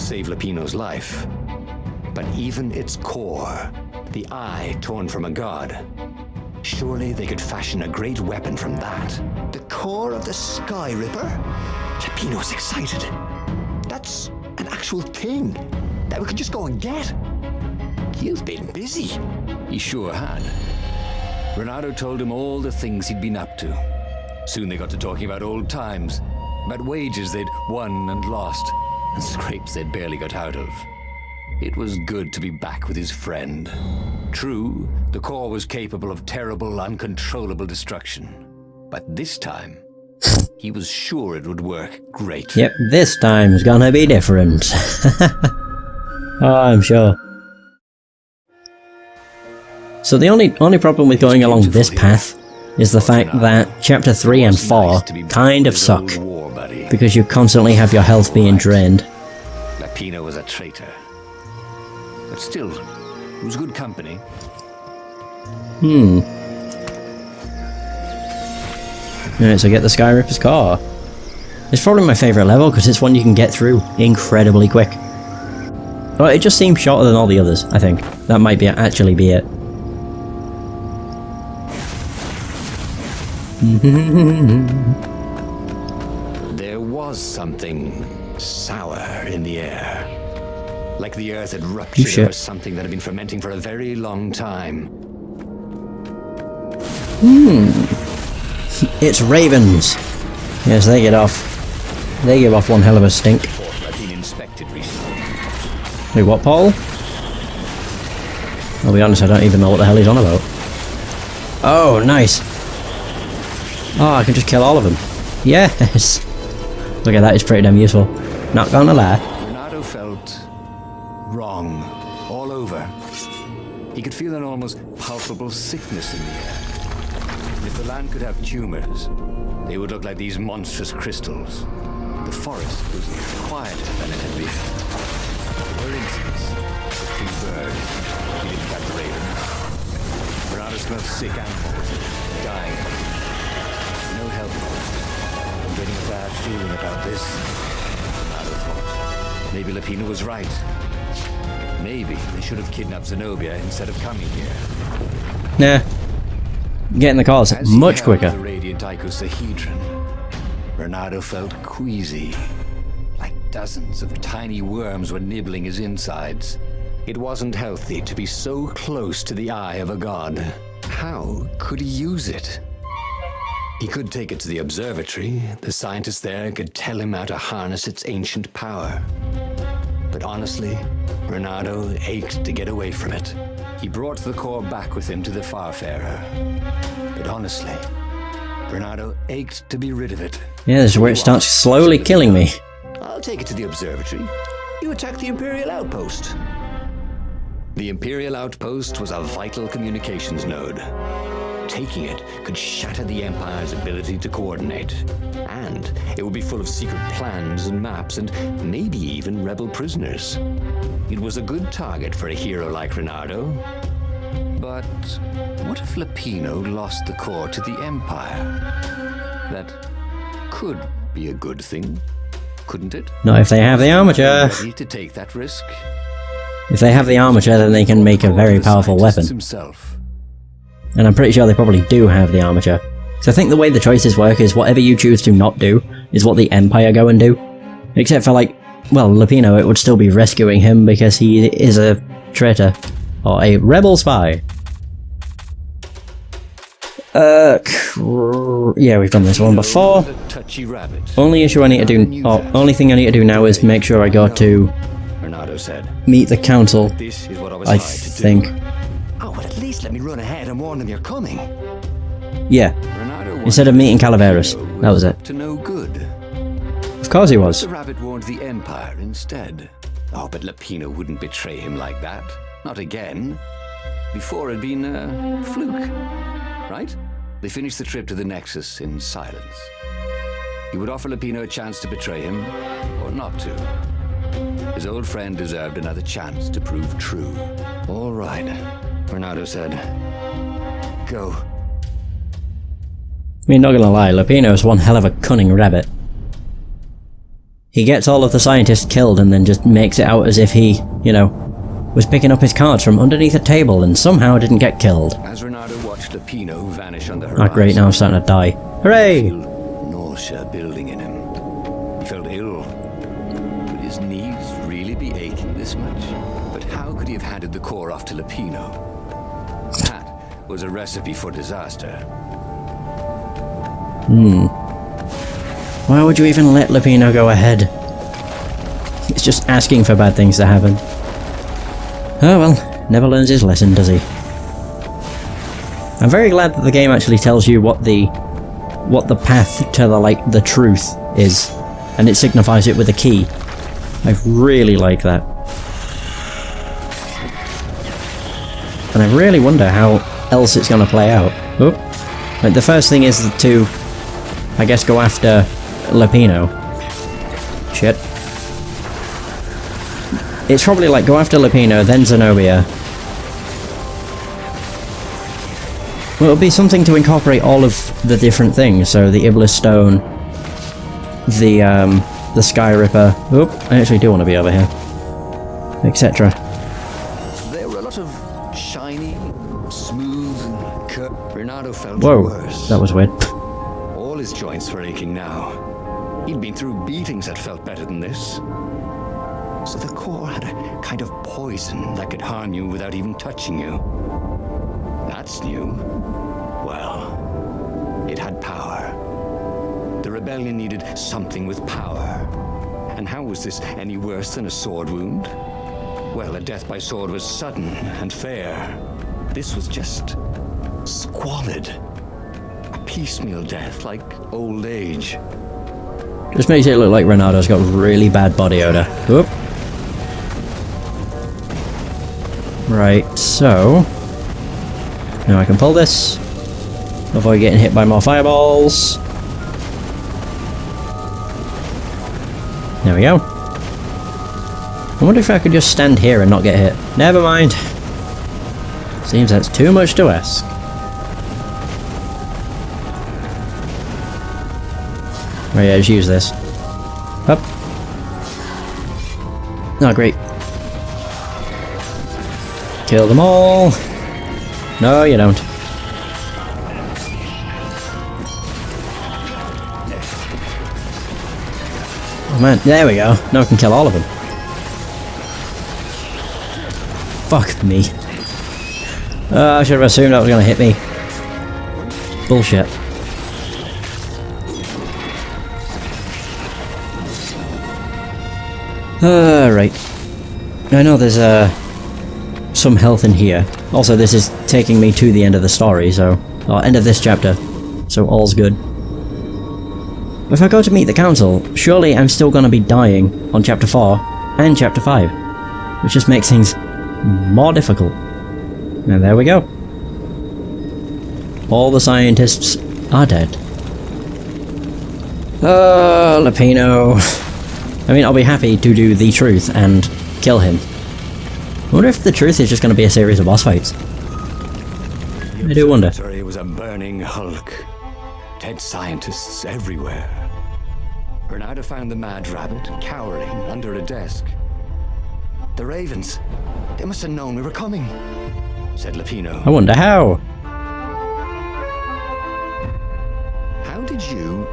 save Lupino's life. But even its core, the eye torn from a god, surely they could fashion a great weapon from that. The core of the Sky Ripper? Lupino's excited. That's an actual thing that we could just go and get. You've been busy. He sure had. Reynardo told him all the things he'd been up to. Soon they got to talking about old times, about wages they'd won and lost, and scrapes they'd barely got out of. It was good to be back with his friend. True, the core was capable of terrible, uncontrollable destruction. But this time, he was sure it would work great. Yep, this time's gonna be different. Oh, I'm sure. So the only problem with going along this path is the fact that Chapter 3 and 4 kind of suck, because you constantly have your health being drained. Lupino was a traitor. But still, it was good company. Alright, so get the Sky Ripper's car. It's probably my favourite level because it's one you can get through incredibly quick. But it just seems shorter than all the others, I think. That might actually be it. There was something sour in the air. Like the earth had ruptured over something that had been fermenting for a very long time. It's ravens. Yes, they get off. They give off one hell of a stink. Wait, what, Paul? I'll be honest, I don't even know what the hell he's on about. Oh, nice. Oh, I can just kill all of them. Yes! Look at that, it's pretty damn useful. Not gonna lie. Reynardo felt wrong all over. He could feel an almost palpable sickness in the air. If the land could have tumors, they would look like these monstrous crystals. The forest was quieter than it had been. For instance, the three birds. He didn't catch ravens. Reynardo smelled sick animals dying. No help. I'm getting a bad feeling about this. Reynardo thought. Maybe Lupino was right. Maybe they should have kidnapped Zenobia instead of coming here. Nah. Getting the calls much quicker. The radiant icosahedron, Reynardo felt queasy. Like dozens of tiny worms were nibbling his insides. It wasn't healthy to be so close to the eye of a god. How could he use it? He could take it to the observatory. The scientists there could tell him how to harness its ancient power. But honestly, Reynardo ached to get away from it. He brought the core back with him to the Farfarer. But honestly, Reynardo ached to be rid of it. Yeah, this is where it starts slowly killing me. I'll take it to the observatory. You attack the Imperial Outpost. The Imperial Outpost was a vital communications node. Taking it could shatter the Empire's ability to coordinate. And it would be full of secret plans and maps and maybe even rebel prisoners. It was a good target for a hero like Reynardo. But what if Lupino lost the core to the Empire? That could be a good thing, couldn't it? Not if they have the armature. Ready to take that risk? If they have the armature, then they can make a very powerful weapon. Himself. And I'm pretty sure they probably do have the armature. So I think the way the choices work is whatever you choose to not do is what the Empire go and do. Except for, like, well, Lupino, it would still be rescuing him because he is a traitor. Or a rebel spy. Yeah, we've done this one before. Only issue I need to do, or only thing I need to do now is make sure I go to Reynardo said, meet the council, this is what I was I hired to think. do. Oh, but at least let me run ahead and warn them you're coming. Yeah, instead of meeting Calaveras. That was it. To no good. Of course he was. The rabbit warned the Empire instead. Oh, but Lupino wouldn't betray him like that. Not again. Before it'd been a fluke. Right? They finished the trip to the Nexus in silence. He would offer Lupino a chance to betray him, or not to. His old friend deserved another chance to prove true. All right, Reynardo said. Go. I mean, not gonna lie, Lupino's one hell of a cunning rabbit. he gets all of the scientists killed and then just makes it out as if he, you know, was picking up his cards from underneath a table and somehow didn't get killed. As Reynardo watched Lupino vanish on the horizon, Ah, great, now I'm starting to die. Hooray! nausea building in him. He felt ill. Would his knees really be aching this much? But how could he have handed the core off to Lupino? That was a recipe for disaster. Why would you even let Lupino go ahead? It's just asking for bad things to happen. Oh well, never learns his lesson, does he? I'm very glad that the game actually tells you what the path to the truth is, and it signifies it with a key. I really like that. And I really wonder how else it's gonna play out. Oop. Like, the first thing is to, I guess, go after Lupino. Shit. It's probably like go after Lupino, then Zenobia. Well, it'll be something to incorporate all of the different things. So the Iblis Stone, the Sky Ripper. Oop, I actually do want to be over here. Etc. There were a lot of shiny, smooth, and curved. Reynardo felt Whoa, worse. that was weird. All his joints were aching now. He'd been through beatings that felt better than this. So the core had a kind of poison that could harm you without even touching you. That's new. Well, it had power. The rebellion needed something with power. And how was this any worse than a sword wound? Well, a death by sword was sudden and fair. This was just squalid. A piecemeal death, like old age. Just makes it look like Reynardo's got really bad body odor. Whoop. Right, so now I can pull this, avoid getting hit by more fireballs. There we go. I wonder if I could just stand here and not get hit. Never mind. Seems that's too much to ask. Right, yeah, just use this. Up. Oh, great. Kill them all. No, you don't. Oh man, there we go. Now I can kill all of them. Fuck me. I should have assumed that was going to hit me. Bullshit. Right. I know there's some health in here. Also, this is taking me to the end of the story, so... or end of this chapter. So all's good. If I go to meet the council, surely I'm still gonna be dying on chapter 4 and chapter 5. Which just makes things more difficult. And there we go. All the scientists are dead. Lupino. I mean, I'll be happy to do the truth and kill him. I wonder if the truth is just going to be a series of boss fights. I do wonder. It was a burning hulk. Dead scientists everywhere. Reynardo found the mad rabbit cowering under a desk. The ravens, they must have known we were coming, said Lupino. I wonder how. How did you...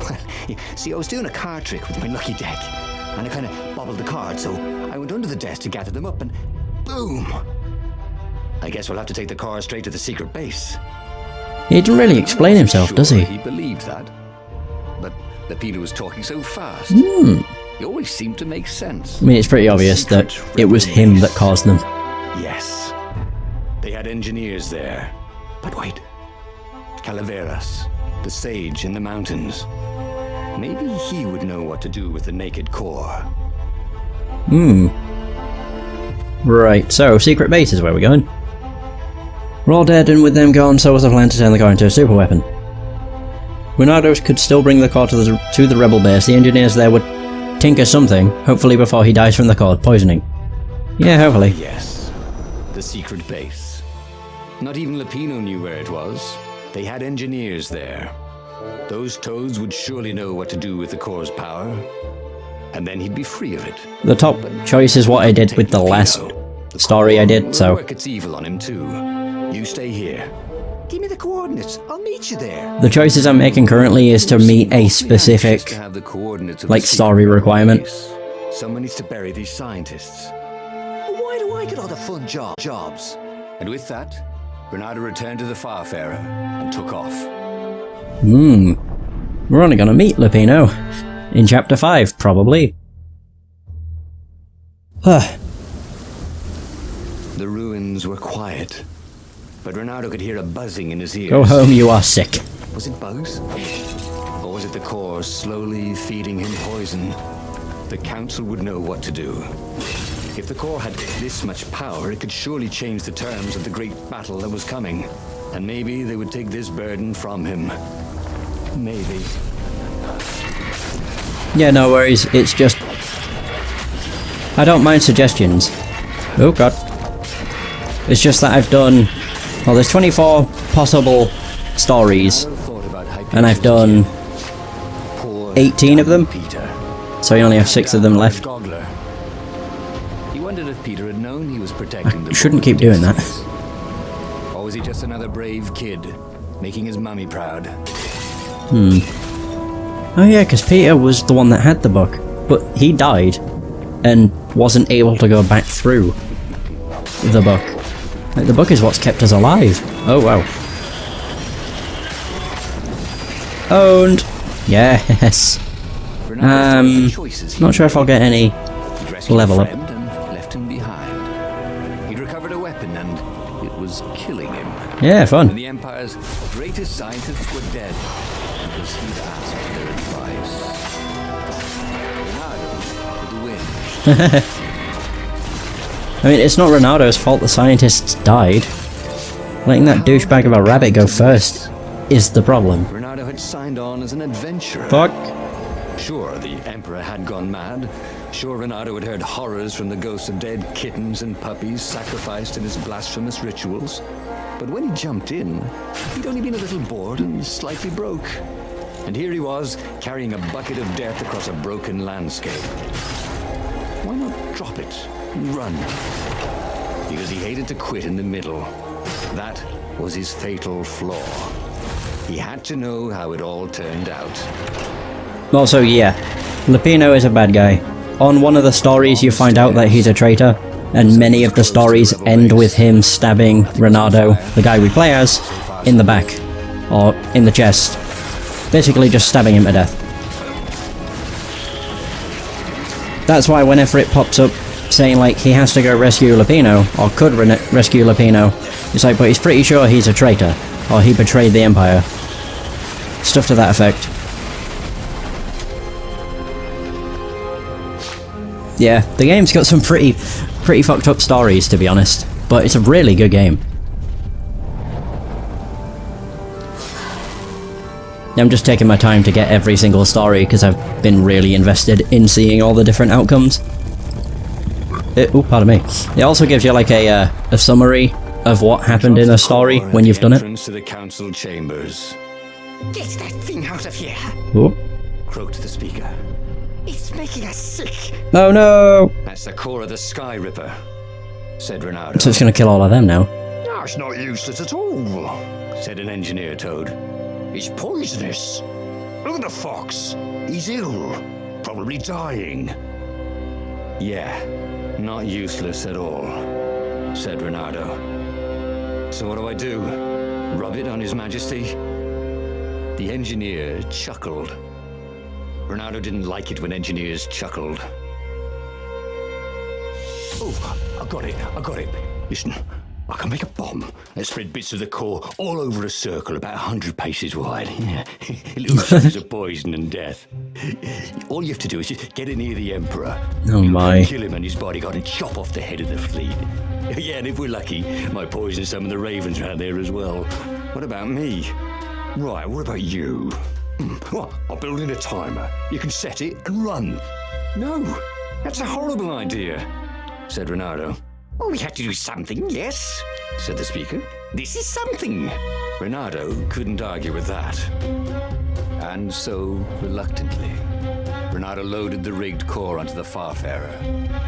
Well, see, I was doing a card trick with my lucky deck, and I kind of bobbled the cards, so I went under the desk to gather them up, and boom! I guess we'll have to take the car straight to the secret base. He didn't really explain himself, does he? He believed that. But Lupino was talking so fast. He always seemed to make sense. I mean, it's pretty obvious that it was him that caused them. Yes. They had engineers there. But wait. Calaveras, the sage in the mountains. Maybe he would know what to do with the naked core. Right, so secret base is where we're going. We're all dead, and with them gone, so was the plan to turn the core into a super weapon. Reynardo could still bring the core to the rebel base. The engineers there would tinker something, hopefully before he dies from the core poisoning. Yeah, hopefully. Yes, the secret base. Not even Lupino knew where it was. They had engineers there. Those toads would surely know what to do with the core's power. and then he'd be free of it. The top choice is what I did with the last story I did, so... Work its evil on him too. You stay here. Give me the coordinates. I'll meet you there. The choices I'm making currently is to meet a specific, like, story requirement. Someone needs to bury these scientists. Why do I get all the fun jobs? And with that, Reynardo returned to the Farfarer and took off. We're only gonna meet Lupino in Chapter 5, probably. The ruins were quiet, but Reynardo could hear a buzzing in his ears. Go home, you are sick. Was it bugs? Or was it the core slowly feeding him poison? The council would know what to do. If the core had this much power, it could surely change the terms of the great battle that was coming. And maybe they would take this burden from him. Maybe. Yeah, no worries, it's just... I don't mind suggestions. Oh god. It's just that I've done... Well, there's 24 possible stories, and I've done 18 of them, so I only have 6 of them left. He wondered if Peter had known he was protecting I shouldn't keep doing that. Or was he just another brave kid, making his mummy proud? Oh yeah, because Peter was the one that had the book, but he died, and wasn't able to go back through the book. Like, the book is what's kept us alive. Oh wow. Owned! Yes! Not sure if I'll get any level up. Left him behind. He'd recovered a weapon and it was killing him. Yeah, And fun. the Empire's greatest scientists were dead because he'd asked their advice. Reynardo with the win. I mean, it's not Reynardo's fault the scientists died. Letting that douchebag of a rabbit go first is the problem. Reynardo had signed on as an adventurer. Fuck. Sure, the Emperor had gone mad. Sure, Reynardo had heard horrors from the ghosts of dead kittens and puppies sacrificed in his blasphemous rituals. But when he jumped in, he'd only been a little bored and slightly broke. And here he was, carrying a bucket of death across a broken landscape. Why not drop it and run? Because he hated to quit in the middle. That was his fatal flaw. He had to know how it all turned out. Also, yeah, Lupino is a bad guy. On one of the stories you find out that he's a traitor, and many of the stories end with him stabbing Reynardo, the guy we play as, in the back, or in the chest. Basically just stabbing him to death. That's why whenever it pops up saying like he has to go rescue Lupino, or could rescue Lupino, it's like, but he's pretty sure he's a traitor, or he betrayed the Empire. Stuff to that effect. Yeah, the game's got some pretty fucked up stories, to be honest, but it's a really good game. I'm just taking my time to get every single story because I've been really invested in seeing all the different outcomes. Oh, pardon me. It also gives you like a summary of what happened in a story when you've done it. To the council chambers. Get that thing out of here! Oh. Croaked the speaker. It's making us sick! Oh no! That's the core of the Sky Ripper, said Reynardo. So it's gonna kill all of them now. That's not useless at all! Said an engineer toad. It's poisonous! Look at the fox! He's ill! Probably dying! Yeah, not useless at all, said Reynardo. So what do I do? Rub it on His Majesty? The engineer chuckled. Reynardo didn't like it when engineers chuckled. Oh, I got it. Listen, I can make a bomb and spread bits of the core all over a circle about 100 paces wide. Yeah. Little streams of poison and death. All you have to do is just get it near the Emperor. Oh my. Kill him and his bodyguard and chop off the head of the fleet. Yeah, and if we're lucky, might poison some of the ravens around there as well. What about me? Right, what about you? Well, I'll build in a timer. You can set it and run. No, that's a horrible idea, said Reynardo. Well, we have to do something, yes, said the speaker. This is something. Reynardo couldn't argue with that. And so, reluctantly, Reynardo loaded the rigged core onto the Farfarer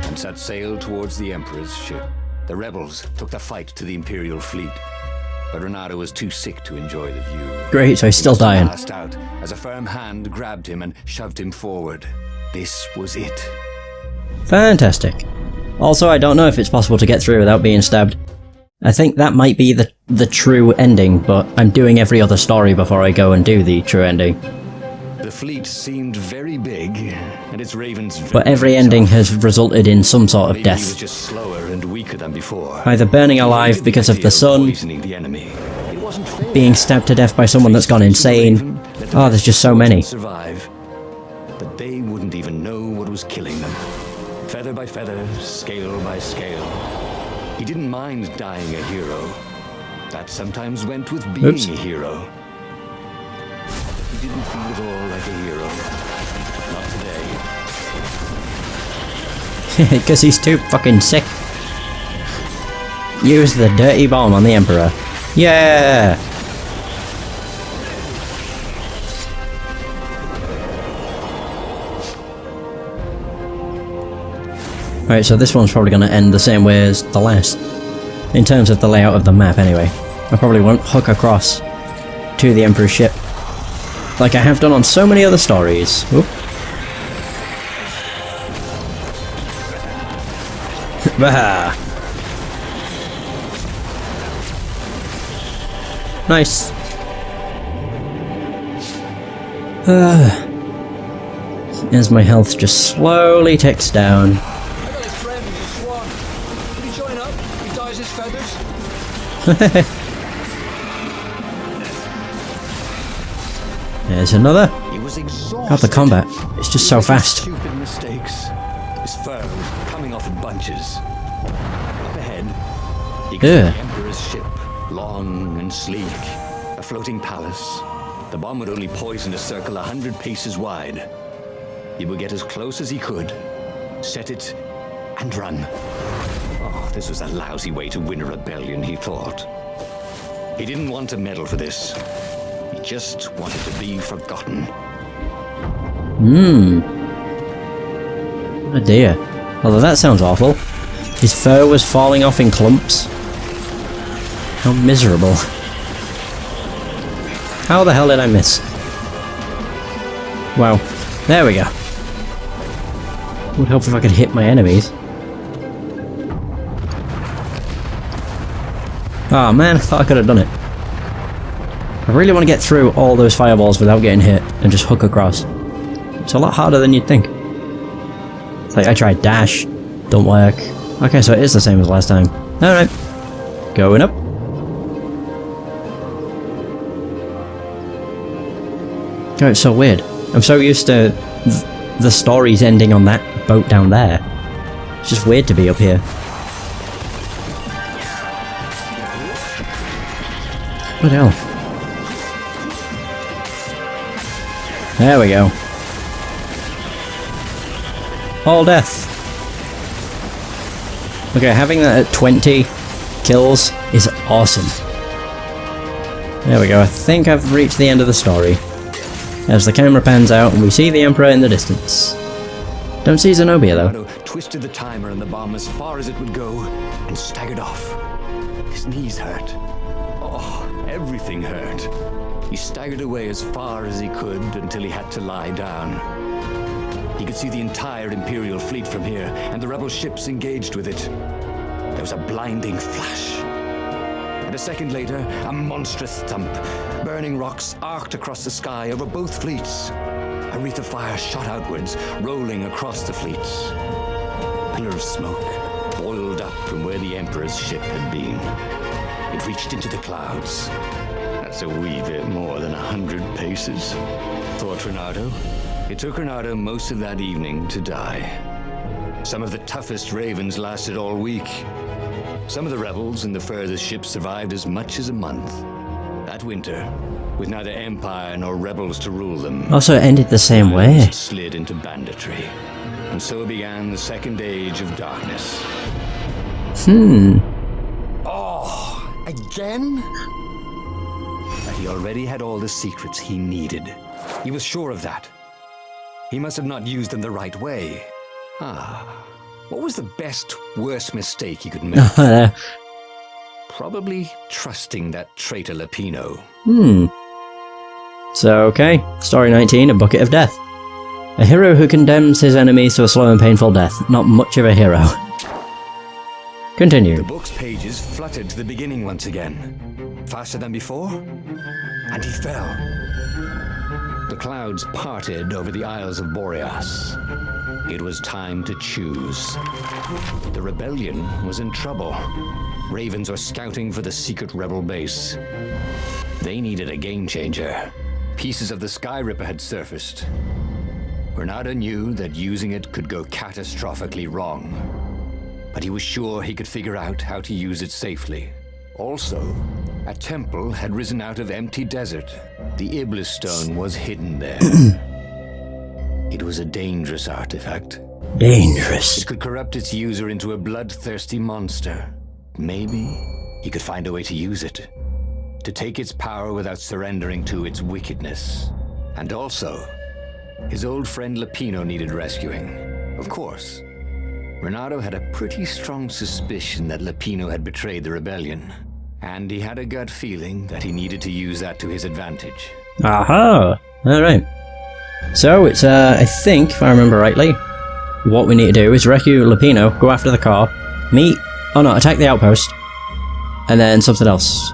and set sail towards the Emperor's ship. The rebels took the fight to the Imperial fleet, but Reynardo was too sick to enjoy the view. Great, so he's still dying. He passed out as a firm hand grabbed him and shoved him forward. This was it. Fantastic. Also, I don't know if it's possible to get through without being stabbed. I think that might be the true ending, but I'm doing every other story before I go and do the true ending. The fleet seemed very big, and its ravens very But every ending has resulted in some sort of Maybe he was death. just slower and weaker than before. Either burning alive because of the sun, Poisoning the enemy. It wasn't fair. being stabbed to death by someone that's gone insane. Oh, there's just so many. Survive, but they wouldn't even know what was killing them. Feather by feather, scale by scale. He didn't mind dying a hero. That sometimes went with being Oops. a hero. He didn't feel at all like a hero. Not today. Because he's too fucking sick. Use the dirty bomb on the Emperor. Yeah! Right, so this one's probably going to end the same way as the last. In terms of the layout of the map, anyway. I probably won't hook across to the Emperor's ship like I have done on so many other stories. Oop. Bah. Nice. As my health just slowly ticks down. I got his friend, the Swan. Did he join up? He dyes his feathers. There's another. He was exhausted. God, the combat. It's just so fast. Stupid mistakes. His fur was coming off in bunches. Up ahead, he could see Yeah. the Emperor's ship, long and sleek, a floating palace. The bomb would only poison a circle 100 paces wide. He would get as close as he could, set it, and run. Oh, this was a lousy way to win a rebellion, he thought. He didn't want a medal for this. He just wanted to be forgotten. Oh dear. Although that sounds awful. His fur was falling off in clumps. How miserable. How the hell did I miss? Wow. There we go. Would help if I could hit my enemies. Oh man, I thought I could have done it. I really want to get through all those fireballs without getting hit and just hook across. It's a lot harder than you'd think. It's like I tried dash, don't work. Okay, so it is the same as last time. Alright. Going up. Oh, it's so weird. I'm so used to the stories ending on that boat down there. It's just weird to be up here. What the hell? There we go. All death. Okay, having that at 20 kills is awesome. There we go, I think I've reached the end of the story. As the camera pans out and we see the Emperor in the distance. Don't see Zenobia though. Reynardo twisted the timer on the bomb as far as it would go and staggered off. His knees hurt. Oh, everything hurt. He staggered away as far as he could until he had to lie down. He could see the entire Imperial fleet from here and the rebel ships engaged with it. There was a blinding flash. And a second later, a monstrous thump. Burning rocks arced across the sky over both fleets. A wreath of fire shot outwards, rolling across the fleets. A pillar of smoke boiled up from where the Emperor's ship had been. It reached into the clouds. That's a wee bit more than 100 paces, thought Reynardo. It took Reynardo most of that evening to die. Some of the toughest ravens lasted all week. Some of the rebels in the furthest ships survived as much as a month. That winter, with neither empire nor rebels to rule them, Also, it ended the same way. islands slid into banditry. And so began the second age of darkness. Oh, again? But he already had all the secrets he needed. He was sure of that. He must have not used them the right way. What was the best, worst mistake he could make? Probably trusting that traitor Lupino. So, okay. Story 19, A Bucket of Death. A hero who condemns his enemies to a slow and painful death. Not much of a hero. Continue. The book's pages fluttered to the beginning once again. Faster than before, and he fell. The clouds parted over the Isles of Boreas. It was time to choose. The rebellion was in trouble. Ravens were scouting for the secret rebel base. They needed a game changer. Pieces of the Sky Ripper had surfaced. Reynardo knew that using it could go catastrophically wrong, but he was sure he could figure out how to use it safely. Also, a temple had risen out of empty desert. The Iblis Stone was hidden there. It was a dangerous artifact. Dangerous. It could corrupt its user into a bloodthirsty monster. Maybe he could find a way to use it, to take its power without surrendering to its wickedness. And also, his old friend Lupino needed rescuing. Of course, Reynardo had a pretty strong suspicion that Lupino had betrayed the rebellion, and he had a gut feeling that he needed to use that to his advantage. Aha! Alright. So, it's, I think, if I remember rightly, what we need to do is rescue Lupino, go after the car, meet... Oh no, attack the outpost, and then something else.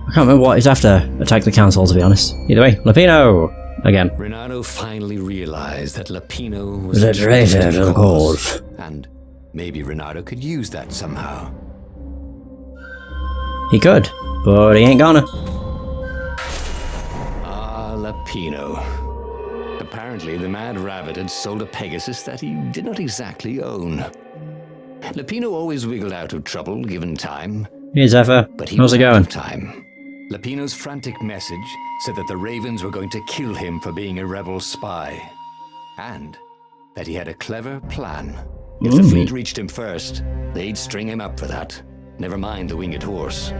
I can't remember what is after attack the council, to be honest. Either way, Lupino! Again. Reynardo finally realized that Lupino was a traitor to the cause. And maybe Reynardo could use that somehow. He could, but he ain't gonna. Lupino. Apparently, the Mad Rabbit had sold a Pegasus that he did not exactly own. Lupino always wiggled out of trouble given time. Here's Zephyr. But How's it going? Time. Lupino's frantic message said that the Ravens were going to kill him for being a rebel spy, and that he had a clever plan. If the fleet reached him first, they'd string him up for that. Never mind the winged horse.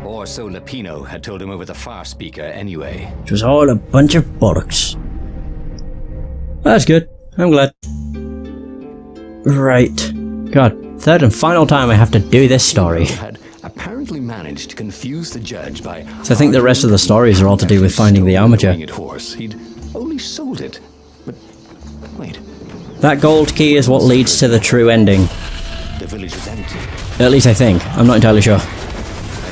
Or so Lupino had told him over the far speaker anyway. It was all a bunch of bollocks. That's good. I'm glad. Right. God, third and final time I have to do this story. Had apparently managed to confuse the judge by... So I think the rest of the stories are all to do with finding the armature. He'd only sold it. But wait. That gold key is what leads to the true ending. The village was empty. At least I think. I'm not entirely sure.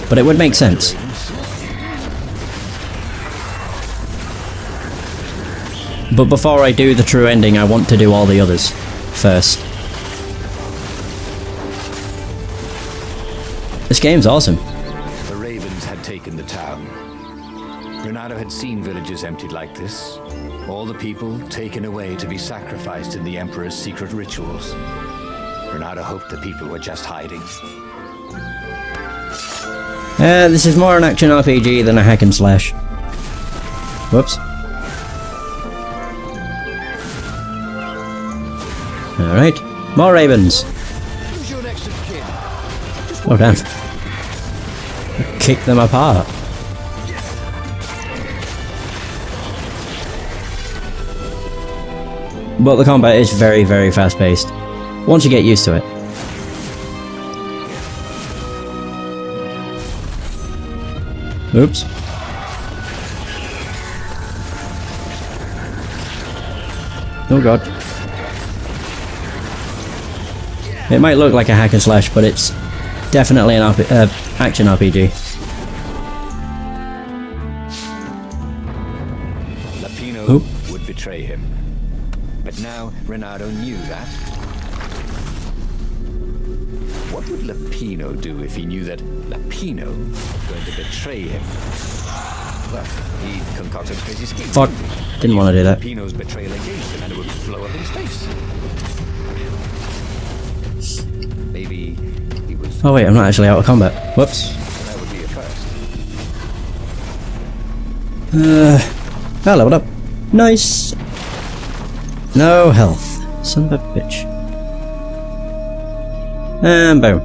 But it would make sense. But before I do the true ending, I want to do all the others first. This game's awesome. The Ravens had taken the town. Reynardo had seen villages emptied like this. All the people taken away to be sacrificed in the Emperor's secret rituals. Reynardo hoped the people were just hiding. This is more an action RPG than a hack and slash. Whoops. Alright, more ravens. Oh damn. Kick them apart. But the combat is very, very fast paced. Once you get used to it. Oops. Oh god. It might look like a hack and slash, but it's definitely an action RPG. Lupino would betray him. But now Reynardo knew that. What would Lupino do if he knew that Lupino was going to betray him? Well, he concocted a crazy scheme. Fuck. Didn't want to do that. Lupino's betrayal engaged him and it would blow up in space. Maybe he was... Oh wait, I'm not actually out of combat. Whoops. That would be a first. I leveled up. Nice. No health. Son of a bitch. And boom.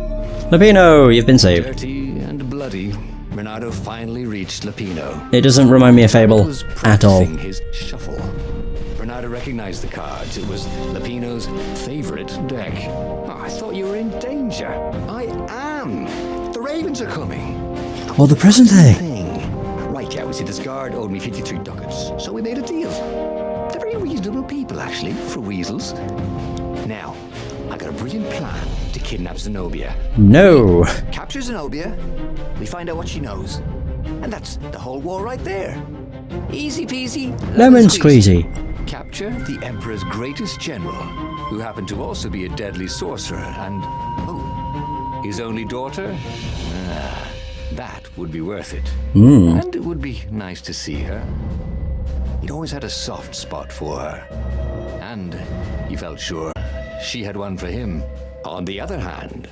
Lupino, you've been saved. Dirty and bloody, Reynardo finally reached Lupino. It doesn't remind me of Fable Was at all. practicing his shuffle. Reynardo recognized the cards. It was Lupino's favorite deck. Oh, I thought you were in danger. I am. The Ravens are coming. Oh, the present day. Right, yeah, we see this guard owed me 53 ducats, so we made a deal. They're very reasonable people, actually, for weasels. Now, I got a brilliant plan to kidnap Zenobia. No. Capture Zenobia, we find out what she knows, and that's the whole war right there. Easy peasy, Lemon squeezy. Capture the Emperor's greatest general, who happened to also be a deadly sorcerer, and, oh, his only daughter? That would be worth it. And it would be nice to see her. He'd always had a soft spot for her. And he felt sure she had one for him. On the other hand,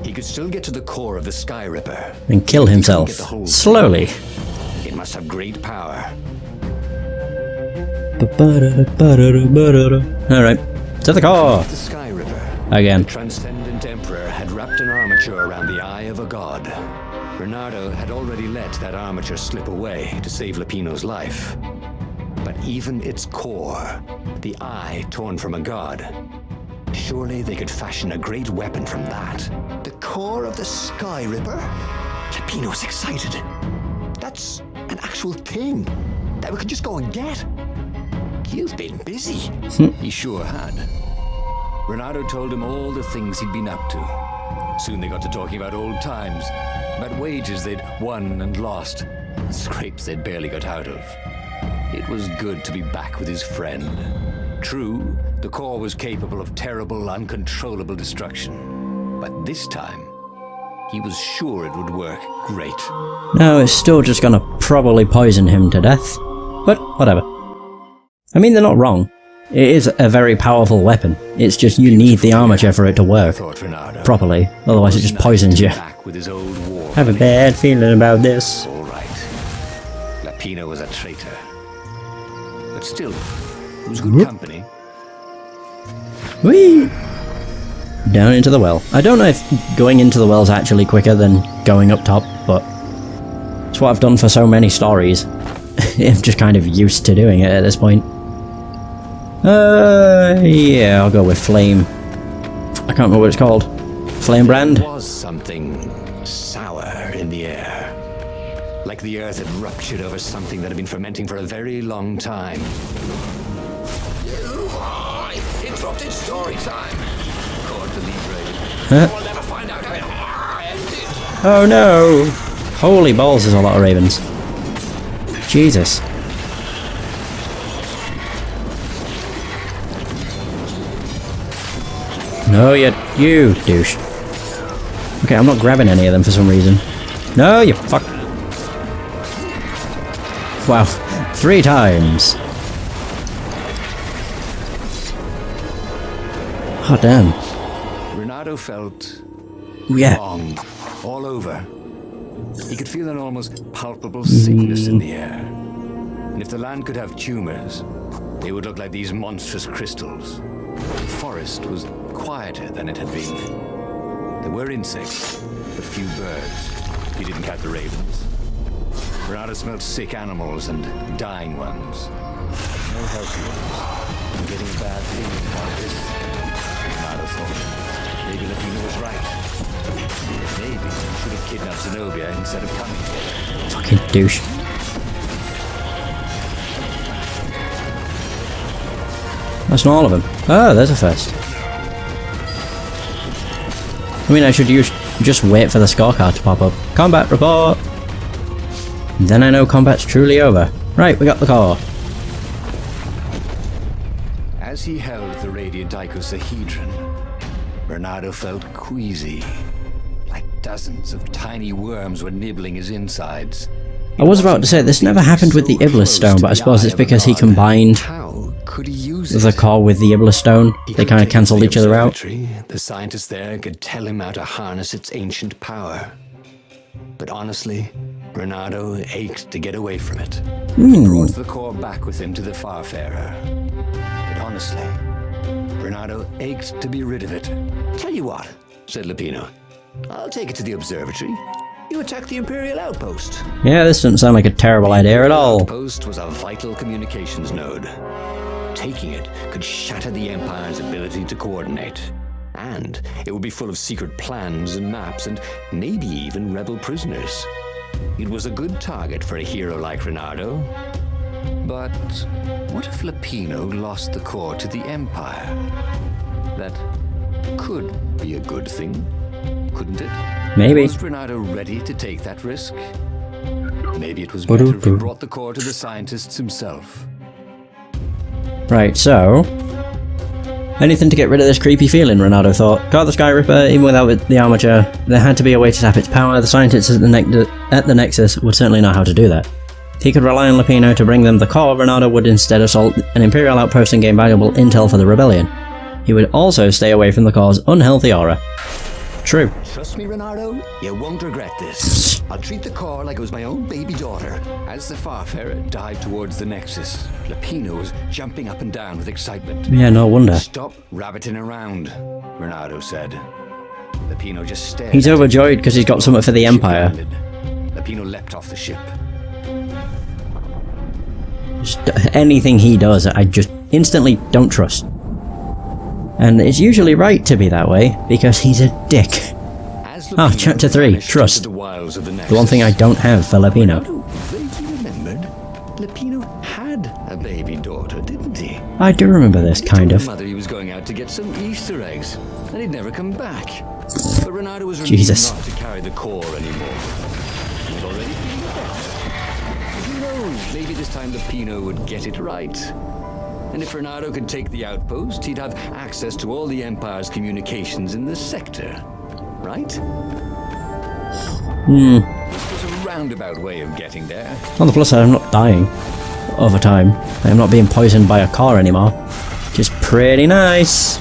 he could still get to the core of the Sky Ripper. And kill himself. Slowly. It must have great power. Alright. To the core. The Sky Ripper. Again. The transcendent Emperor had wrapped an armature around the eye of a god. Reynardo had already let that armature slip away to save Lupino's life. But even its core, the eye torn from a god, surely they could fashion a great weapon from that. The core of the Sky Ripper? Lupino's excited. That's an actual thing that we could just go and get. You've been busy. He sure had. Reynardo told him all the things he'd been up to. Soon they got to talking about old times, about wages they'd won and lost, and scrapes they'd barely got out of. It was good to be back with his friend. True, the core was capable of terrible, uncontrollable destruction. But this time, he was sure it would work great. No, it's still just gonna probably poison him to death. But whatever. I mean, they're not wrong. It is a very powerful weapon. It's just you need the armature for it to work properly. Otherwise it just poisons you. Have a bad feeling about this. All right. Lupino was a traitor. But still, it was good company. Whee! Down into the well. I don't know if going into the well is actually quicker than going up top, but it's what I've done for so many stories. I'm just kind of used to doing it at this point. Yeah, I'll go with Flame. I can't remember what it's called. Flame Brand? There was something sour in the air. Like the earth had ruptured over something that had been fermenting for a very long time. Interrupted story time. Huh? We'll never find out how it ended. Oh no! Holy balls, there's a lot of ravens. Jesus. No, you douche. Okay, I'm not grabbing any of them for some reason. No, you fuck. Wow, 3 times. Oh, damn. Reynardo felt Yeah. wrong all over. He could feel an almost palpable sickness in the air. And if the land could have tumors, they would look like these monstrous crystals. The forest was quieter than it had been. There were insects, but few birds. He didn't count the ravens. Reynardo smelled sick animals and dying ones. No healthy ones. I'm getting a bad feeling about this. Reynardo thought. Maybe Lupino was right. Maybe he should have kidnapped Zenobia instead of coming here. Fucking douche. That's not all of them. Oh, there's a first. I mean, I should just wait for the scorecard to pop up. Combat report! Then I know combat's truly over. Right, we got the core. As he held the radiant icosahedron, Reynardo felt queasy. Like dozens of tiny worms were nibbling his insides. I was about to say, this never happened with the Iblis Stone, but I suppose it's because he combined How could he use the core with the Iblis Stone. They kind of cancelled each other out. The scientists there could tell him how to harness its ancient power. But honestly, Reynardo ached to get away from it. He brought the core back with him to the Farfarer. But honestly, Reynardo ached to be rid of it. Tell you what, said Lupino. I'll take it to the observatory. You attack the Imperial outpost. Yeah, this doesn't sound like a terrible idea at all. The outpost was a vital communications node. taking it could shatter the Empire's ability to coordinate. And it would be full of secret plans and maps and maybe even rebel prisoners. It was a good target for a hero like Reynardo. But what if Lupino lost the core to the Empire? That could be a good thing, couldn't it? Maybe. Was Reynardo ready to take that risk? Maybe it was better if he brought the core to the scientists himself. Right, so... anything to get rid of this creepy feeling, Reynardo thought. Got the Sky Ripper, even without the armature. There had to be a way to tap its power. The scientists at the Nexus would certainly know how to do that. If he could rely on Lupino to bring them the core, Reynardo would instead assault an Imperial outpost and gain valuable intel for the rebellion. He would also stay away from the core's unhealthy aura. True. Trust me, Reynardo, you won't regret this. I'll treat the core like it was my own baby daughter. As the Farfarer dived towards the Nexus, Lupino was jumping up and down with excitement. Yeah, no wonder. Stop rabbiting around, Reynardo said. Lupino just stared. He's overjoyed because he's got something for the Empire. Lupino leapt off the ship. Just anything he does, I just instantly don't trust. And it's usually right to be that way, because he's a dick. Ah, Chapter 3, Trust. The one thing I don't have for Lupino. Vaguely remembered, Lupino had a baby daughter, didn't he? I do remember this, kind of. Mother he was going out to get some Easter eggs, and he'd never come back. But Reynardo was Jesus. not to carry the core anymore. He was already feeling better. Who knows, maybe this time Lupino would get it right. And if Reynardo could take the outpost, he'd have access to all the Empire's communications in the sector. Right? This was a roundabout way of getting there. On the plus side, I'm not dying over time. I'm not being poisoned by a car anymore. Which is pretty nice.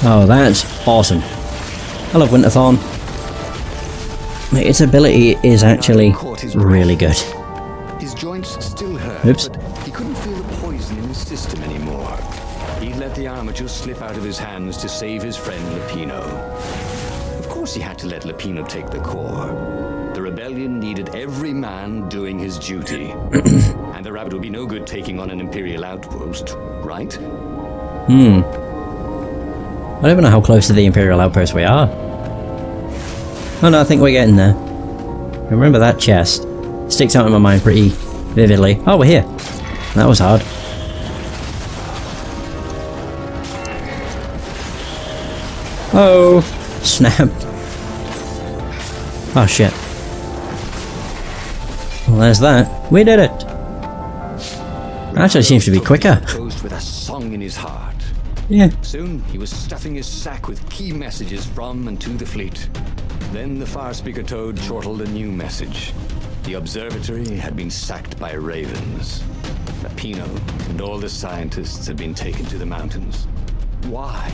Oh, that's awesome. I love Winterthorn. Mate, its ability is actually really good. His joints still hurt, Oops. but he couldn't feel the poison in his system anymore. He let the armature slip out of his hands to save his friend Lupino. Of course he had to let Lupino take the core. The rebellion needed every man doing his duty. And the rabbit would be no good taking on an Imperial outpost, right? I don't even know how close to the Imperial outpost we are. Oh no, I think we're getting there. I remember that chest. Sticks out in my mind pretty vividly. Oh, we're here. That was hard. Oh, snap. Oh shit. Well, there's that. We did it. Actually seems to be quicker. Closed with a song in his heart. Yeah. Soon he was stuffing his sack with key messages from and to the fleet. Then the far speaker toad chortled a new message. The observatory had been sacked by ravens. Lupino and all the scientists had been taken to the mountains. Why?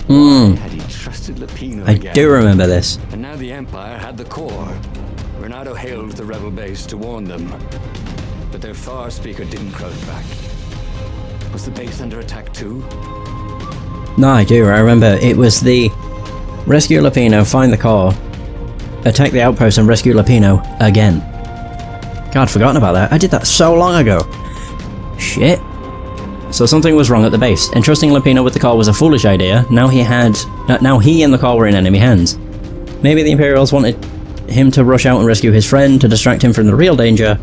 Why had he trusted Lupino again? I do remember this. And now the Empire had the core. Reynardo hailed the rebel base to warn them. But their far speaker didn't crouch back. Was the base under attack too? No, I do. I remember it was the rescue Lupino, find the core, attack the outpost and rescue Lupino again. God, I'd forgotten about that. I did that so long ago. Shit. So something was wrong at the base. Entrusting Lupino with the core was a foolish idea. Now he and the core were in enemy hands. Maybe the Imperials wanted him to rush out and rescue his friend to distract him from the real danger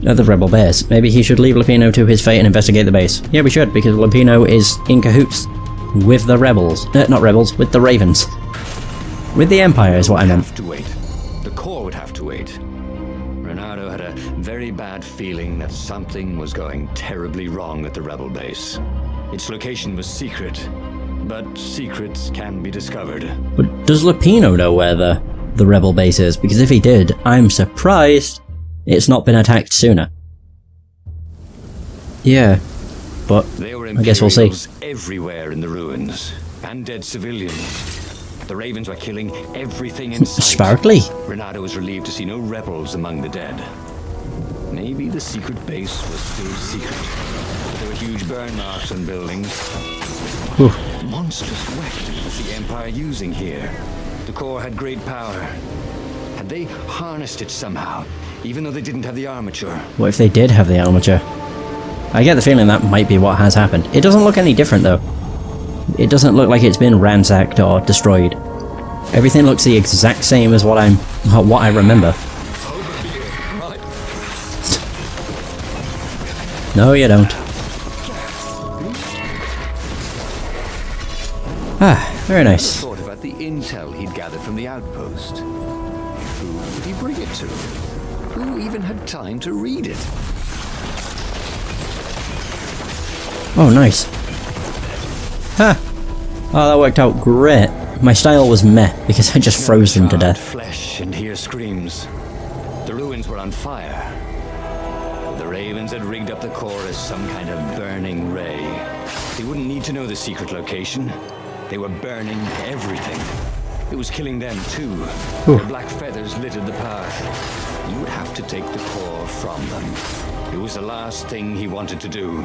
of the rebel base. Maybe he should leave Lupino to his fate and investigate the base. Yeah, we should, because Lupino is in cahoots with the rebels. Not rebels, with the ravens. With the Empire is what I meant. Have to wait. The core would have to wait. Reynardo had a very bad feeling that something was going terribly wrong at the rebel base. Its location was secret, but secrets can be discovered. But does Lupino know where the rebel base is? Because if he did, I'm surprised it's not been attacked sooner. Yeah, but I guess we'll see. Everywhere in the ruins, and dead civilians. The ravens were killing everything in sight. Sparkly. Reynardo was relieved to see no rebels among the dead. Maybe the secret base was still secret. But there were huge burn marks on buildings. Whew. Monstrous weapons was the Empire using here. The core had great power. Had they harnessed it somehow? even though they didn't have the armature. What if they did have the armature? I get the feeling that might be what has happened. It doesn't look any different though. It doesn't look like it's been ransacked or destroyed. Everything looks the exact same as what I remember. No, you don't. Ah, very nice. Thought about the intel he'd gathered from the outpost. Who would he bring it to? Who even had time to read it? Oh, nice. Ha! Oh, that worked out great. My style was meh, because I just froze them to death. Flesh and hear screams. The ruins were on fire. The ravens had rigged up the core as some kind of burning ray. They wouldn't need to know the secret location. They were burning everything. It was killing them too. Their black feathers littered the path. You would have to take the core from them. It was the last thing he wanted to do.